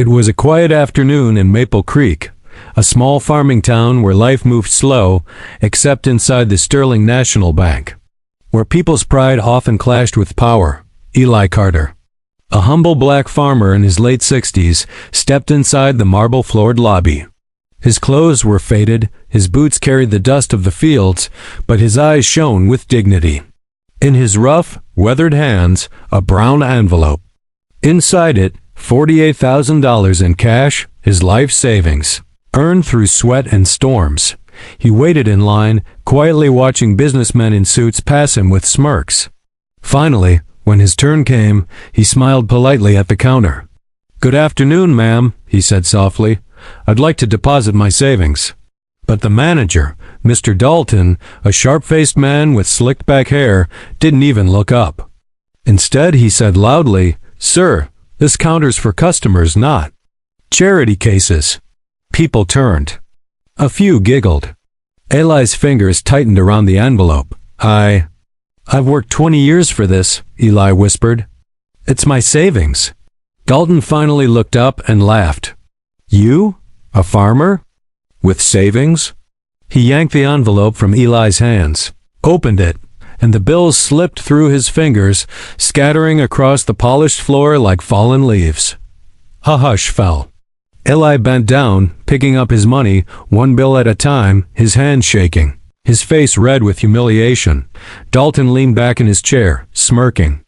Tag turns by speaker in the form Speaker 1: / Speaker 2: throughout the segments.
Speaker 1: It was a quiet afternoon in Maple Creek, a small farming town where life moved slow, except inside the Sterling National Bank, where people's pride often clashed with power. Eli Carter, a humble black farmer in his late 60s, stepped inside the marble-floored lobby. His clothes were faded, his boots carried the dust of the fields, but his eyes shone with dignity. In his rough, weathered hands, a brown envelope. Inside it, $48,000 in cash, his life savings, earned through sweat and storms. He waited in line, quietly watching businessmen in suits pass him with smirks. Finally, when his turn came, he smiled politely at the counter. "Good afternoon, ma'am," he said softly. "I'd like to deposit my savings." But the manager, Mr. Dalton, a sharp-faced man with slicked-back hair, didn't even look up. Instead, he said loudly, "Sir, this counter's for customers, not charity cases." People turned. A few giggled. Eli's fingers tightened around the envelope. I've worked 20 years for this," Eli whispered. "It's my savings." Dalton finally looked up and laughed. "You? A farmer? With savings?" He yanked the envelope from Eli's hands, opened it, and the bills slipped through his fingers, scattering across the polished floor like fallen leaves. A hush fell. Eli bent down, picking up his money, one bill at a time, his hands shaking, his face red with humiliation. Dalton leaned back in his chair, smirking.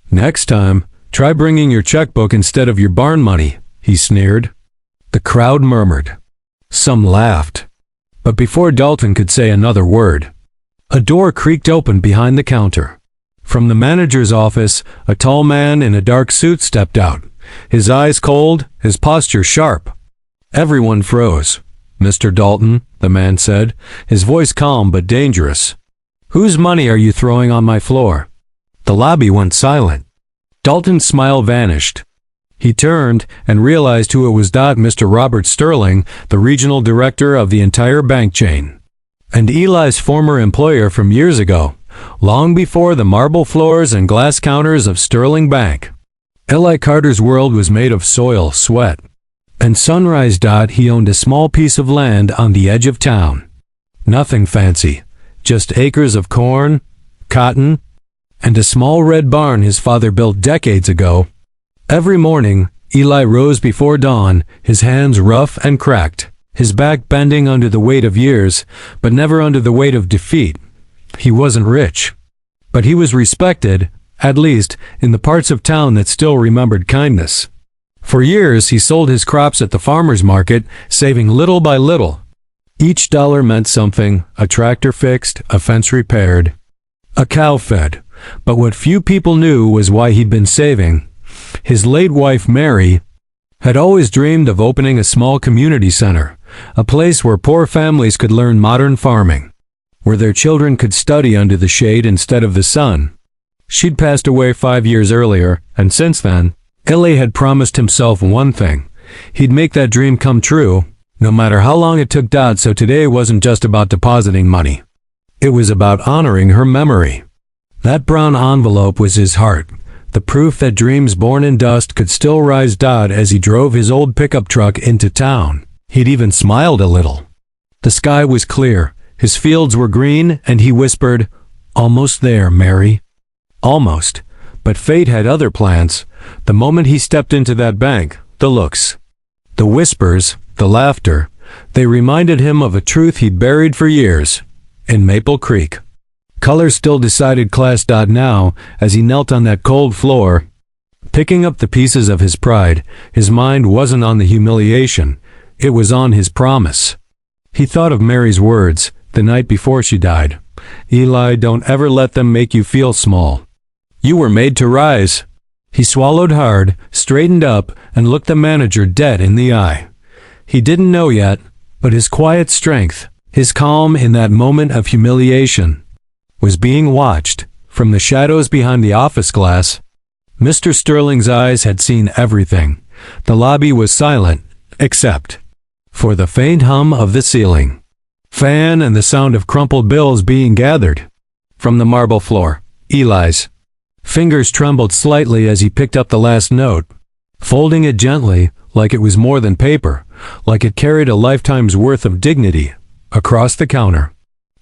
Speaker 1: "Next time, try bringing your checkbook instead of your barn money," he sneered. The crowd murmured. Some laughed. But before Dalton could say another word, a door creaked open behind the counter. From the manager's office, a tall man in a dark suit stepped out, his eyes cold, his posture sharp. Everyone froze. "Mr. Dalton," the man said, his voice calm but dangerous. "Whose money are you throwing on my floor?" The lobby went silent. Dalton's smile vanished. He turned and realized who it was. Mr. Robert Sterling, the regional director of the entire bank chain, and Eli's former employer from years ago, long before the marble floors and glass counters of Sterling Bank. Eli Carter's world was made of soil, sweat, and sunrise. He owned a small piece of land on the edge of town. Nothing fancy, just acres of corn, cotton, and a small red barn his father built decades ago. Every morning, Eli rose before dawn, his hands rough and cracked, his back bending under the weight of years, but never under the weight of defeat. He wasn't rich, but he was respected, at least in the parts of town that still remembered kindness. For years, he sold his crops at the farmer's market, saving little by little. Each dollar meant something: a tractor fixed, a fence repaired, a cow fed. But what few people knew was why he'd been saving. His late wife, Mary, had always dreamed of opening a small community center, a place where poor families could learn modern farming, where their children could study under the shade instead of the sun. She'd passed away 5 years earlier, and since then, Eli had promised himself one thing: he'd make that dream come true, no matter how long it took. So today wasn't just about depositing money. It was about honoring her memory. That brown envelope was his heart, the proof that dreams born in dust could still rise. As he drove his old pickup truck into town, he'd even smiled a little. The sky was clear, his fields were green, and he whispered, "Almost there, Mary." Almost. But fate had other plans. The moment he stepped into that bank, the looks, the whispers, the laughter, they reminded him of a truth he'd buried for years. In Maple Creek, color still decided class. Now, as he knelt on that cold floor, picking up the pieces of his pride, his mind wasn't on the humiliation, it was on his promise. He thought of Mary's words, the night before she died. "Eli, don't ever let them make you feel small. You were made to rise." He swallowed hard, straightened up, and looked the manager dead in the eye. He didn't know yet, but his quiet strength, his calm in that moment of humiliation, was being watched from the shadows behind the office glass. Mr. Sterling's eyes had seen everything. The lobby was silent, except for the faint hum of the ceiling fan and the sound of crumpled bills being gathered from the marble floor. Eli's fingers trembled slightly as he picked up the last note. Folding it gently, like it was more than paper, like it carried a lifetime's worth of dignity, across the counter.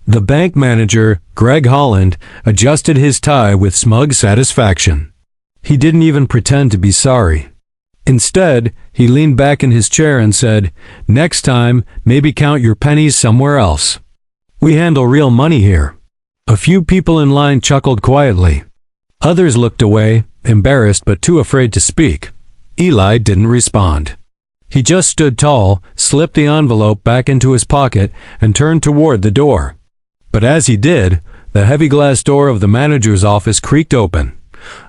Speaker 1: The bank manager, Greg Holland, adjusted his tie with smug satisfaction. He didn't even pretend to be sorry. Instead, he leaned back in his chair and said, "Next time, maybe count your pennies somewhere else. We handle real money here." A few people in line chuckled quietly. Others looked away, embarrassed but too afraid to speak. Eli didn't respond. He just stood tall, slipped the envelope back into his pocket, and turned toward the door. But as he did, the heavy glass door of the manager's office creaked open.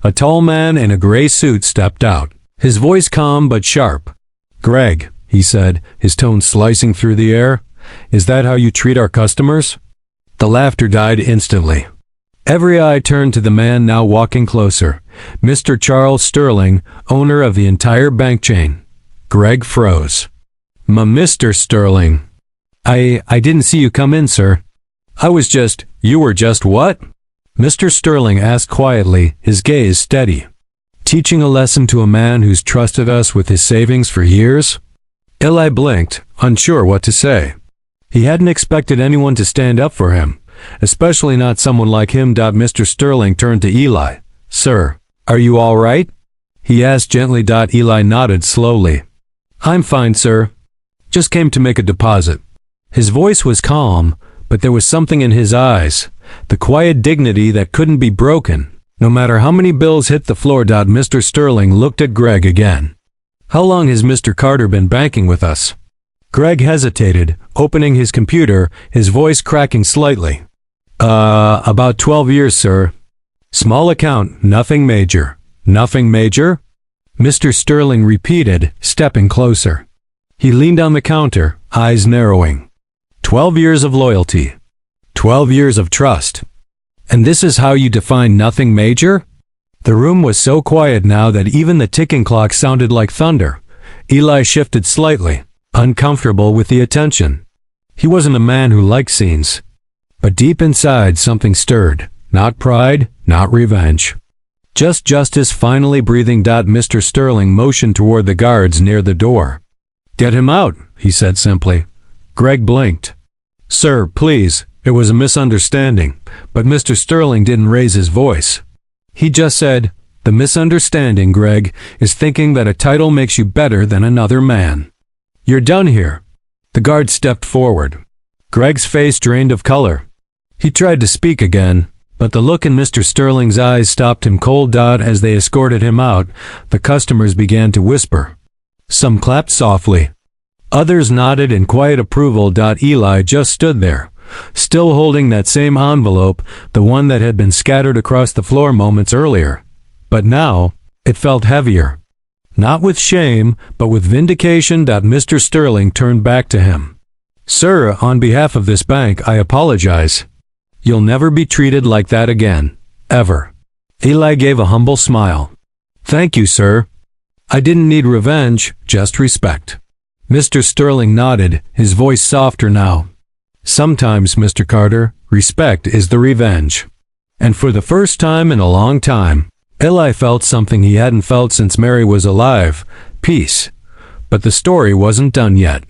Speaker 1: A tall man in a gray suit stepped out, his voice calm but sharp. "Greg," he said, his tone slicing through the air, "is that how you treat our customers?" The laughter died instantly. Every eye turned to the man now walking closer, Mr. Charles Sterling, owner of the entire bank chain. Greg froze. "Mr. Sterling. I didn't see you come in, sir." You were just what?" Mr. Sterling asked quietly, his gaze steady. "Teaching a lesson to a man who's trusted us with his savings for years?" Eli blinked, unsure what to say. He hadn't expected anyone to stand up for him, especially not someone like him. Mr. Sterling turned to Eli. "Sir, are you all right?" he asked gently. Eli nodded slowly. "I'm fine, sir. Just came to make a deposit." His voice was calm, but there was something in his eyes, the quiet dignity that couldn't be broken, no matter how many bills hit the floor. Mr. Sterling looked at Greg again. "How long has Mr. Carter been banking with us?" Greg hesitated, opening his computer, his voice cracking slightly. About 12 years, sir." "Small account, nothing major." "Nothing major?" Mr. Sterling repeated, stepping closer. He leaned on the counter, eyes narrowing. 12 years of loyalty. 12 years of trust. And this is how you define nothing major? The room was so quiet now that even the ticking clock sounded like thunder. Eli shifted slightly, uncomfortable with the attention. He wasn't a man who liked scenes. But deep inside something stirred. Not pride, not revenge. Just justice finally breathing. Mr. Sterling motioned toward the guards near the door. "Get him out," he said simply. Greg blinked. "Sir, please, it was a misunderstanding." But Mr. Sterling didn't raise his voice. He just said, "The misunderstanding, Greg, is thinking that a title makes you better than another man. You're done here." The guard stepped forward. Greg's face drained of color. He tried to speak again, but the look in Mr. Sterling's eyes stopped him cold. As they escorted him out, the customers began to whisper. Some clapped softly. Others nodded in quiet approval. Eli just stood there, still holding that same envelope, the one that had been scattered across the floor moments earlier. But now, it felt heavier. Not with shame, but with vindication. Mr. Sterling turned back to him. "Sir, on behalf of this bank, I apologize. You'll never be treated like that again. Ever." Eli gave a humble smile. "Thank you, sir. I didn't need revenge, just respect." Mr. Sterling nodded, his voice softer now. "Sometimes, Mr. Carter, respect is the revenge." And for the first time in a long time, Eli felt something he hadn't felt since Mary was alive, peace. But the story wasn't done yet.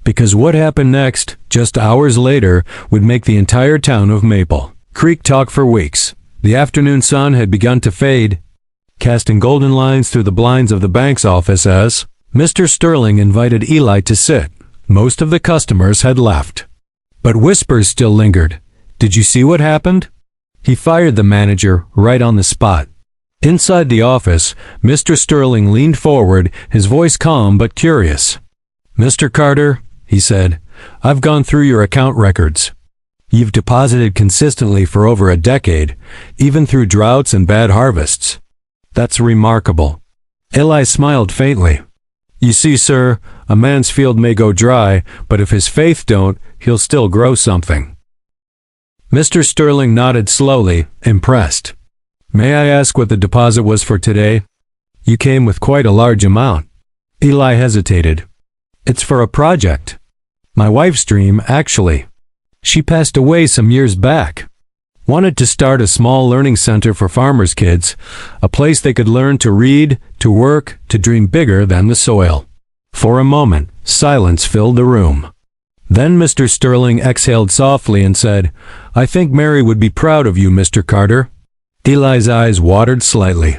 Speaker 1: Because what happened next, just hours later, would make the entire town of Maple Creek talk for weeks. The afternoon sun had begun to fade, casting golden lines through the blinds of the bank's office as Mr. Sterling invited Eli to sit. Most of the customers had left. But whispers still lingered. "Did you see what happened?" He fired the manager right on the spot. Inside the office, Mr. Sterling leaned forward, his voice calm but curious. "Mr. Carter," he said, "I've gone through your account records. You've deposited consistently for over a decade, even through droughts and bad harvests. That's remarkable." Eli smiled faintly. "You see, sir, a man's field may go dry, but if his faith don't, he'll still grow something." Mr. Sterling nodded slowly, impressed. "May I ask what the deposit was for today? You came with quite a large amount." Eli hesitated. "It's for a project. My wife's dream, actually. She passed away some years back. Wanted to start a small learning center for farmers' kids, a place they could learn to read, to work, to dream bigger than the soil." For a moment, silence filled the room. Then Mr. Sterling exhaled softly and said, "I think Mary would be proud of you, Mr. Carter." Eli's eyes watered slightly.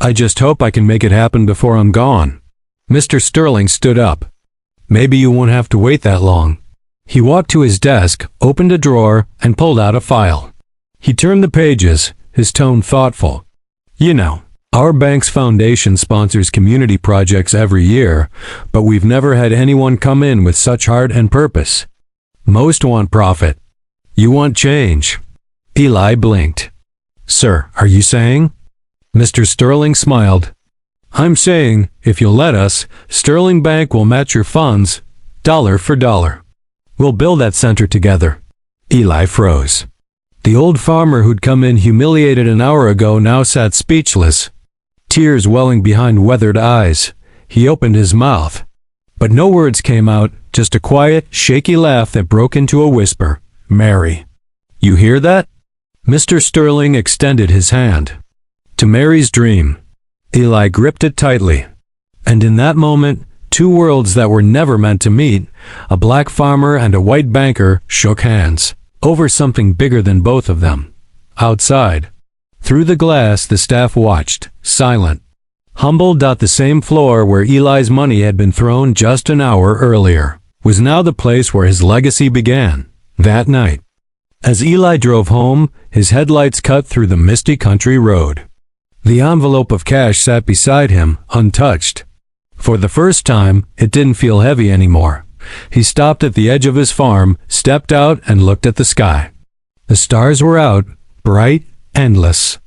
Speaker 1: "I just hope I can make it happen before I'm gone." Mr. Sterling stood up. "Maybe you won't have to wait that long." He walked to his desk, opened a drawer, and pulled out a file. He turned the pages, his tone thoughtful. "You know, our bank's foundation sponsors community projects every year, but we've never had anyone come in with such heart and purpose. Most want profit. You want change." Eli blinked. "Sir, are you saying?" Mr. Sterling smiled. "I'm saying, if you'll let us, Sterling Bank will match your funds, dollar for dollar. We'll build that center together." Eli froze. The old farmer who'd come in humiliated an hour ago now sat speechless, tears welling behind weathered eyes. He opened his mouth, but no words came out, just a quiet, shaky laugh that broke into a whisper. "Mary, you hear that?" Mr. Sterling extended his hand. "To Mary's dream." Eli gripped it tightly. And in that moment, two worlds that were never meant to meet, a black farmer and a white banker, shook hands, over something bigger than both of them. Outside, through the glass, the staff watched, silent. Humboldt, the same floor where Eli's money had been thrown just an hour earlier, was now the place where his legacy began, that night. As Eli drove home, his headlights cut through the misty country road. The envelope of cash sat beside him, untouched. For the first time, it didn't feel heavy anymore. He stopped at the edge of his farm, stepped out, and looked at the sky. The stars were out, bright, endless.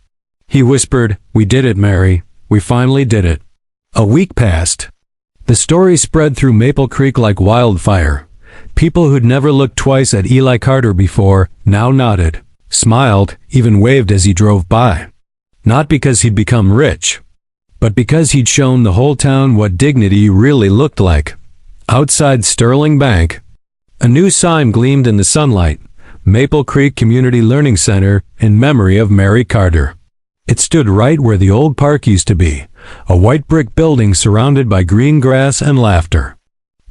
Speaker 1: He whispered, "We did it, Mary. We finally did it." A week passed. The story spread through Maple Creek like wildfire. People who'd never looked twice at Eli Carter before now nodded, smiled, even waved as he drove by. Not because he'd become rich, but because he'd shown the whole town what dignity really looked like. Outside Sterling Bank, a new sign gleamed in the sunlight, Maple Creek Community Learning Center in memory of Mary Carter. It stood right where the old park used to be, a white brick building surrounded by green grass and laughter.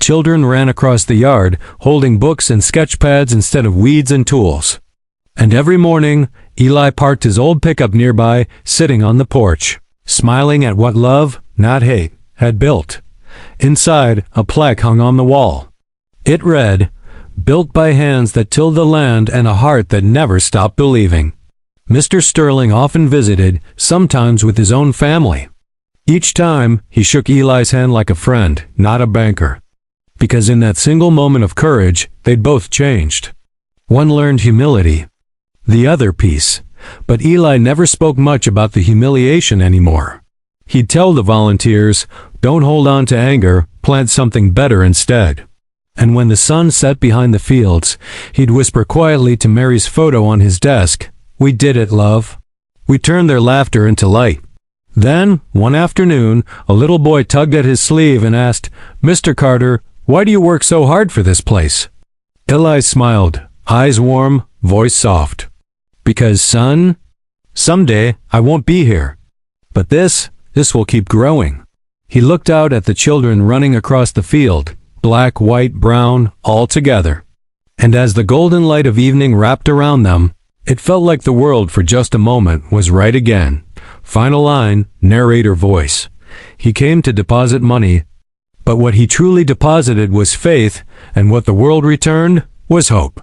Speaker 1: Children ran across the yard, holding books and sketch pads instead of weeds and tools. And every morning, Eli parked his old pickup nearby, sitting on the porch, smiling at what love, not hate, had built. Inside, a plaque hung on the wall. It read, "Built by hands that tilled the land and a heart that never stopped believing." Mr. Sterling often visited, sometimes with his own family. Each time, he shook Eli's hand like a friend, not a banker. Because in that single moment of courage, they'd both changed. One learned humility, the other peace. But Eli never spoke much about the humiliation anymore. He'd tell the volunteers, "Don't hold on to anger, plant something better instead." And when the sun set behind the fields, he'd whisper quietly to Mary's photo on his desk, "We did it, love." We turned their laughter into light. Then, one afternoon, a little boy tugged at his sleeve and asked, "Mr. Carter, why do you work so hard for this place?" Eli smiled, eyes warm, voice soft. "Because, son, someday I won't be here. But this will keep growing." He looked out at the children running across the field, black, white, brown, all together. And as the golden light of evening wrapped around them, it felt like the world for just a moment was right again. Final line, narrator voice. He came to deposit money, but what he truly deposited was faith, and what the world returned was hope.